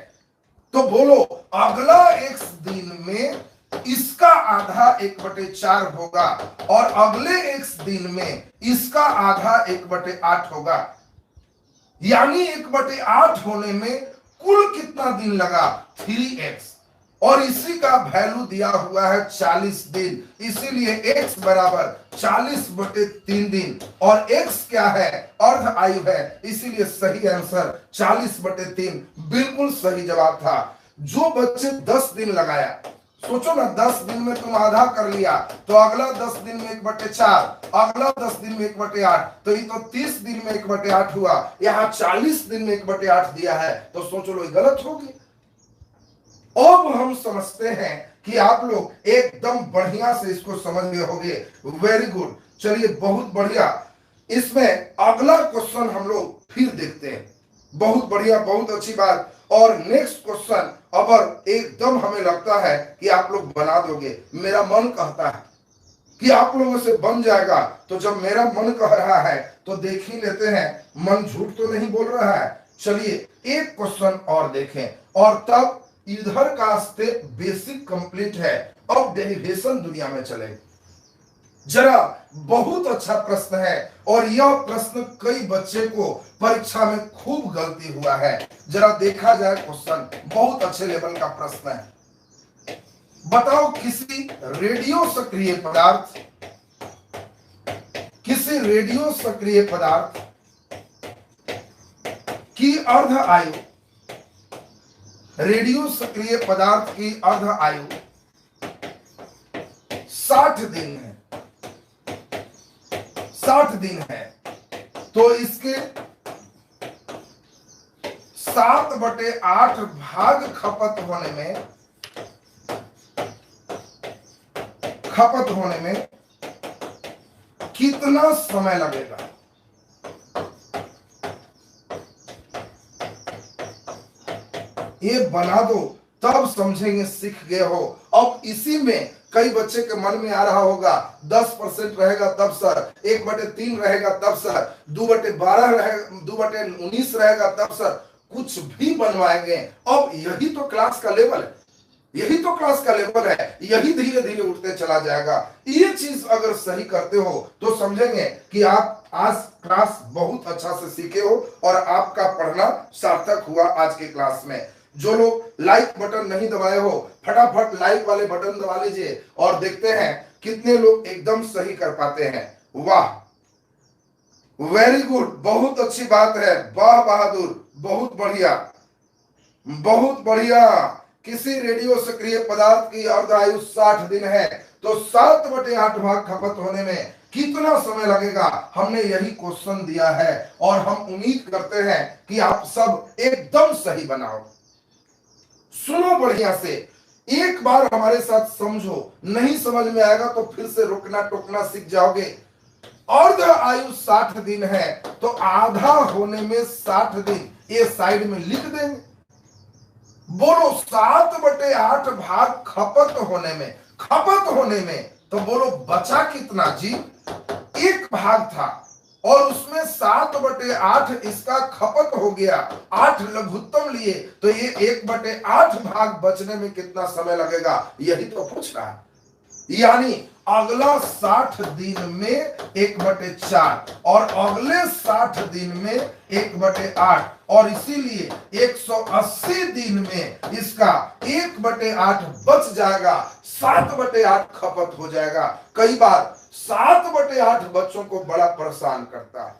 तो बोलो अगला x दिन में इसका आधा 1/4 होगा और अगले x दिन में इसका आधा 1/8 होगा। यानी 1/8 होने में कुल कितना दिन लगा? 3x। और इसी का वैल्यू दिया हुआ है 40 दिन, इसीलिए x बराबर 40/3 दिन। और x क्या है? अर्ध आयु है, इसीलिए सही आंसर 40/3 बिल्कुल सही जवाब था। जो बच्चे 10 दिन लगाया, सोचो ना, 10 दिन में तुम आधा कर लिया, तो अगला 10 दिन में 1/4, अगला 10 दिन में 1/8, तो ये तो 30 दिन में 1/8 हुआ। यहाँ 40 दिन में 1/8 दिया है, तो सोचो लो गलत होगी। अब हम समझते हैं कि आप लोग एकदम बढ़िया से इसको समझ गए होंगे। वेरी गुड, चलिए बहुत बढ़िया। इसमें अगला क्वेश्चन हम लोग फिर देखते हैं। बहुत बढ़िया, बहुत अच्छी बात। और नेक्स्ट क्वेश्चन अगर एकदम हमें लगता है कि आप लोग बना दोगे, मेरा मन कहता है कि आप लोगों से बन जाएगा, तो जब मेरा मन कह रहा है तो देख ही लेते हैं, मन झूठ तो नहीं बोल रहा है। चलिए एक क्वेश्चन और देखें, और तब इधर का स्टेप बेसिक कंप्लीट है। अब डेरिवेशन दुनिया में चले। जरा बहुत अच्छा प्रश्न है और यह प्रश्न कई बच्चे को परीक्षा में खूब गलती हुआ है। जरा देखा जाए क्वेश्चन, बहुत अच्छे लेवल का प्रश्न है। बताओ किसी रेडियो सक्रिय पदार्थ की अर्ध आयु, रेडियो सक्रिय पदार्थ की अर्ध आयु 60 दिन है। 60 दिन है तो इसके 7/8 भाग खपत होने में कितना समय लगेगा? ये बना दो तब समझेंगे, सीख गए हो। अब इसी में कई बच्चे के मन में आ रहा होगा 10% रहेगा तब सर, 1/3 रहेगा तब सर, 2/12 रहेगा, 2/19 रहेगा तब सर, कुछ भी बनवाएंगे। अब यही तो क्लास का लेवल है, यही तो क्लास का लेवल है, यही धीरे धीरे उठते चला जाएगा। ये चीज अगर सही करते हो तो समझेंगे कि आप आज क्लास बहुत अच्छा से सीखे हो और आपका पढ़ना सार्थक हुआ आज के क्लास में। जो लोग लाइक बटन नहीं दबाए हो, फटाफट लाइक वाले बटन दबा लीजिए और देखते हैं कितने लोग एकदम सही कर पाते हैं। वाह, वेरी गुड, बहुत अच्छी बात है, वाह बहादुर, बहुत बढ़िया, बहुत बढ़िया। किसी रेडियो सक्रिय पदार्थ की अर्ध आयु 60 दिन है तो 7/8 भाग खपत होने में कितना समय लगेगा? हमने यही क्वेश्चन दिया है और हम उम्मीद करते हैं कि आप सब एकदम सही बनाओ। सुनो बढ़िया से, एक बार हमारे साथ समझो, नहीं समझ में आएगा तो फिर से रोकना टोकना सीख जाओगे। अर्ध आयु 60 दिन है तो आधा होने में 60 दिन, ये साइड में लिख देंगे। बोलो 7/8 भाग खपत होने में तो बोलो बचा कितना जी? 1 भाग था और उसमें 7/8 इसका खपत हो गया, 8 लघुत्तम लिए तो ये 1/8 भाग बचने में कितना समय लगेगा, यही तो पूछ रहा है। यानी अगला 60 दिन में 1/4 और अगले 60 दिन में 1/8 और इसीलिए 180 दिन में इसका 1/8 बच जाएगा, 7/8 खपत हो जाएगा। कई बार 7/8 बच्चों को बड़ा परेशान करता है,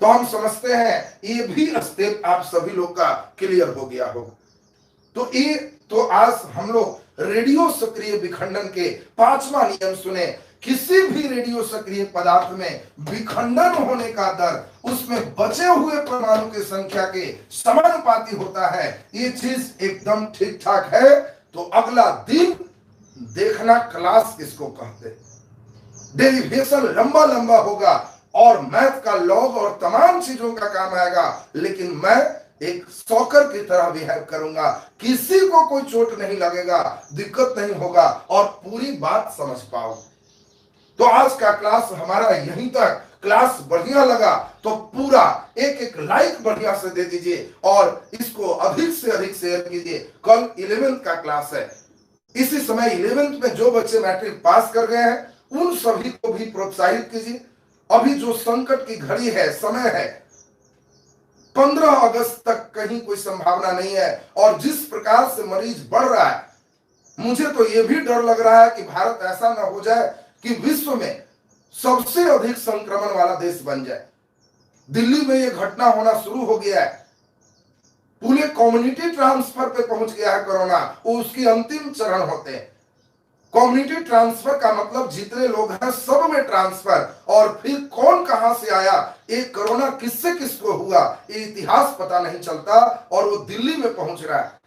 तो हम समझते हैं ये भी स्टेप आप सभी लोग का क्लियर हो गया होगा। तो आज हम लोग रेडियो सक्रिय विखंडन के 5वां नियम सुने। किसी भी रेडियो सक्रिय पदार्थ में विखंडन होने का दर उसमें बचे हुए परमाणु की संख्या के समानुपाती होता है। ये चीज एकदम ठीक ठाक है। तो अगला दिन देखना क्लास किसको कहते, डेरिवेशन लंबा लंबा होगा और मैथ का लॉग और तमाम चीजों का काम आएगा, लेकिन मैं एक सॉकर की तरह बिहेव करूंगा, किसी को कोई चोट नहीं लगेगा, दिक्कत नहीं होगा और पूरी बात समझ पाओ। तो आज का क्लास हमारा यहीं तक। क्लास बढ़िया लगा तो पूरा एक लाइक बढ़िया से दे दीजिए और इसको अधिक से अधिक शेयर कीजिए। कल 11th का क्लास है, इसी समय 11th में जो बच्चे मैट्रिक पास कर गए हैं उन सभी को भी प्रोत्साहित कीजिए। अभी जो संकट की घड़ी है, समय है, 15 अगस्त तक कहीं कोई संभावना नहीं है और जिस प्रकार से मरीज बढ़ रहा है, मुझे तो यह भी डर लग रहा है कि भारत ऐसा ना हो जाए कि विश्व में सबसे अधिक संक्रमण वाला देश बन जाए। दिल्ली में यह घटना होना शुरू हो गया है, पूरे कम्युनिटी ट्रांसफर पे पहुंच गया है कोरोना, उसकी अंतिम चरण होते हैं। कम्युनिटी ट्रांसफर का मतलब जितने लोग हैं सब में ट्रांसफर, और फिर कौन कहां से आया, एक कोरोना किससे किसको हुआ, ये इतिहास पता नहीं चलता और वो दिल्ली में पहुंच रहा है।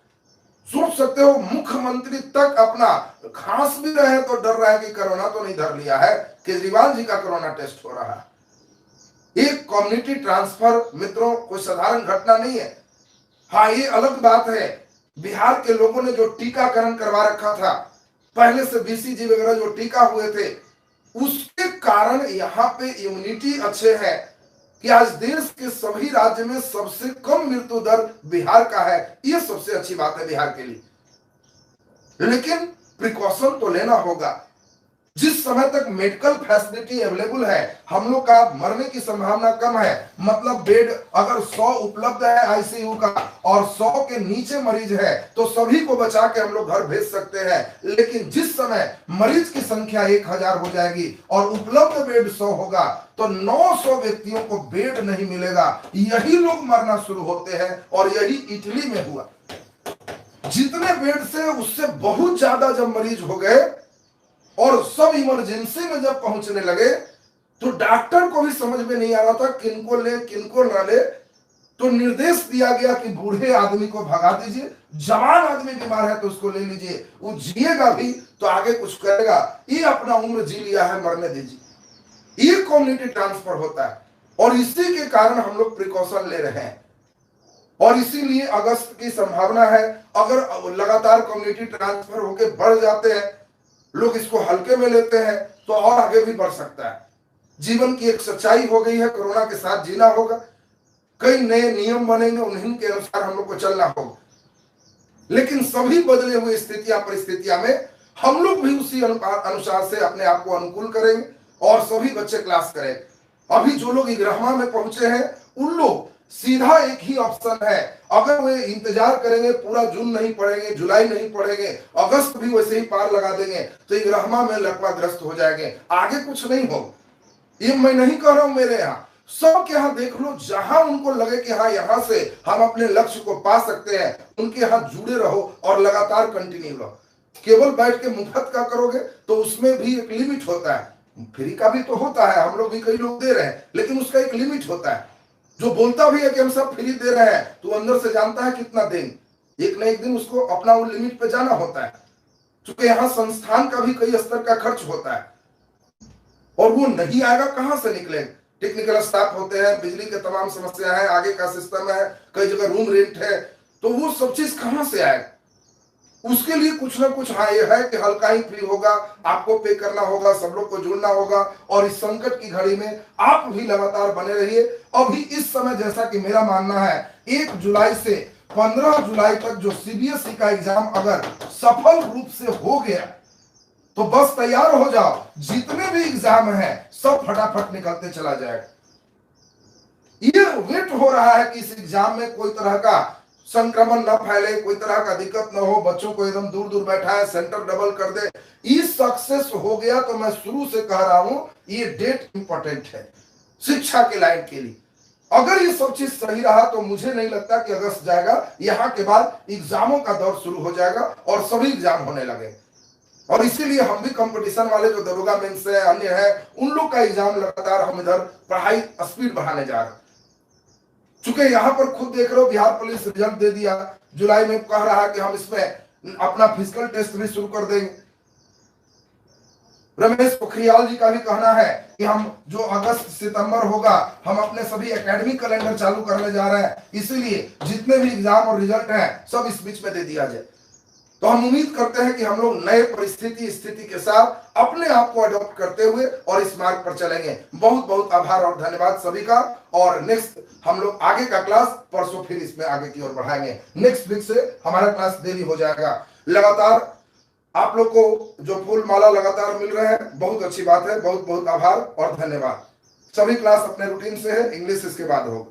सोच सकते हो मुख्यमंत्री तक अपना खांस भी रहे तो डर रहा है कि कोरोना तो नहीं धर लिया है, केजरीवाल जी का कोरोना टेस्ट हो रहा है। एक कम्युनिटी ट्रांसफर मित्रों कोई साधारण घटना नहीं है। हाँ, ये अलग बात है, बिहार के लोगों ने जो टीकाकरण करवा रखा था, पहले से बीसीजी वगैरह जो टीका हुए थे, उसके कारण यहाँ पे इम्यूनिटी अच्छे है कि आज देश के सभी राज्य में सबसे कम मृत्यु दर बिहार का है। ये सबसे अच्छी बात है बिहार के लिए, लेकिन प्रिकॉशन तो लेना होगा। जिस समय तक मेडिकल फैसिलिटी अवेलेबल है, हम लोग का मरने की संभावना कम है। मतलब बेड अगर 100 उपलब्ध है आईसीयू का और 100 के नीचे मरीज है तो सभी को बचा के हम लोग घर भेज सकते हैं। लेकिन जिस समय मरीज की संख्या 1000 हो जाएगी और उपलब्ध बेड 100 होगा तो 900 व्यक्तियों को बेड नहीं मिलेगा। यही लोग मरना शुरू होते हैं और यही इटली में हुआ। जितने बेड से उससे बहुत ज्यादा जब मरीज हो गए और सब इमरजेंसी में जब पहुंचने लगे तो डॉक्टर को भी समझ में नहीं आ रहा था किनको ले किनको ना ले। तो निर्देश दिया गया कि बूढ़े आदमी को भगा दीजिए, जवान आदमी बीमार है तो उसको ले लीजिए, वो जिएगा भी तो आगे कुछ करेगा, ये अपना उम्र जी लिया है, मरने दीजिए। ये कम्युनिटी ट्रांसफर होता है और इसी के कारण हम लोग प्रिकॉशन ले रहे हैं। और इसीलिए अगस्त की संभावना है, अगर लगातार कम्युनिटी ट्रांसफर होकर बढ़ जाते हैं, लोग इसको हल्के में लेते हैं तो और आगे भी बढ़ सकता है। जीवन की एक सच्चाई हो गई है, कोरोना के साथ जीना होगा, कई नए नियम बनेंगे, उन्हीं के अनुसार हम लोग को चलना होगा। लेकिन सभी बदले हुए स्थितियां परिस्थितियां में हम लोग भी उसी अनुसार से अपने आप को अनुकूल करेंगे और सभी बच्चे क्लास करेंगे। अभी जो लोग इग्रामा में पहुंचे हैं उन लोग सीधा एक ही ऑप्शन है, अगर वे इंतजार करेंगे, पूरा जून नहीं पढ़ेंगे, जुलाई नहीं पढ़ेंगे, अगस्त भी वैसे ही पार लगा देंगे तो इग्रामा में लकवाग्रस्त हो जाएंगे, आगे कुछ नहीं हो। ये मैं नहीं कह रहा हूं मेरे यहाँ, सबके यहाँ देख लो, जहां उनको लगे कि हाँ यहां से हम अपने लक्ष्य को पा सकते हैं, उनके यहाँ जुड़े रहो और लगातार कंटिन्यू रहो। केवल बैठ के मुफ्त का करोगे तो उसमें भी एक लिमिट होता है, फ्री का भी तो होता है, हम लोग भी कई लोग दे रहे हैं, लेकिन उसका एक लिमिट होता है। जो बोलता भी है कि हम सब फ्री दे रहे हैं तो अंदर से जानता है कितना देंगे, एक न एक दिन उसको अपना वो लिमिट पे जाना होता है। क्योंकि यहाँ संस्थान का भी कई स्तर का खर्च होता है और वो नहीं आएगा कहां से निकलेगा। टेक्निकल स्टाफ होते हैं, बिजली के तमाम समस्या है, आगे का सिस्टम है, कई जगह रूम रेंट है, तो वो सब चीज कहां से आएगा। उसके लिए कुछ ना कुछ हाँ ये है कि हल्का ही फ्री होगा, आपको पे करना होगा, सब लोग को जुड़ना होगा। और इस संकट की घड़ी में आप भी लगातार बने रहिए। अभी इस समय जैसा कि मेरा मानना है 1 जुलाई से 15 जुलाई तक जो सीबीएसई का एग्जाम अगर सफल रूप से हो गया तो बस तैयार हो जाओ, जितने भी एग्जाम है सब फटाफट निकलते चला जाएगा। ये वेट हो रहा है कि इस एग्जाम में कोई तरह का संक्रमण न फैले, कोई तरह का दिक्कत न हो, बच्चों को एकदम दूर दूर बैठाए, सेंटर डबल कर दे। ये सक्सेस हो गया तो मैं शुरू से कह रहा हूं ये डेट इंपॉर्टेंट है शिक्षा के लाइन के लिए। अगर ये सब चीज सही रहा तो मुझे नहीं लगता कि अगस्त जाएगा, यहां के बाद एग्जामों का दौर शुरू हो जाएगा और सभी एग्जाम होने लगे। और इसीलिए हम भी कंपटीशन वाले जो दरोगा मेंस है, अन्य है, उन लोग का एग्जाम लगातार हम इधर पढ़ाई स्पीड बढ़ाने जा रहे हैं। चूंकि यहाँ पर खुद देख रहे हो बिहार पुलिस रिजल्ट दे दिया, जुलाई में कह रहा है कि हम इसमें अपना फिजिकल टेस्ट भी शुरू कर देंगे। रमेश पोखरियाल जी का भी कहना है कि हम जो अगस्त सितंबर होगा हम अपने सभी एकेडमिक कैलेंडर चालू करने जा रहे हैं, इसीलिए जितने भी एग्जाम और रिजल्ट हैं सब इस बीच में दे दिया जाए। तो हम उम्मीद करते हैं कि हम लोग नए परिस्थिति स्थिति के साथ अपने आप को अडॉप्ट करते हुए और इस मार्ग पर चलेंगे। बहुत बहुत आभार और धन्यवाद सभी का। और नेक्स्ट हम लोग आगे का क्लास परसों फिर इसमें आगे की ओर बढ़ाएंगे। नेक्स्ट वीक से हमारा क्लास डेली हो जाएगा। लगातार आप लोग को जो फूल माला लगातार मिल रहे हैं, बहुत अच्छी बात है। बहुत बहुत आभार और धन्यवाद। सभी क्लास अपने रूटीन से है, इंग्लिश इसके बाद होगा।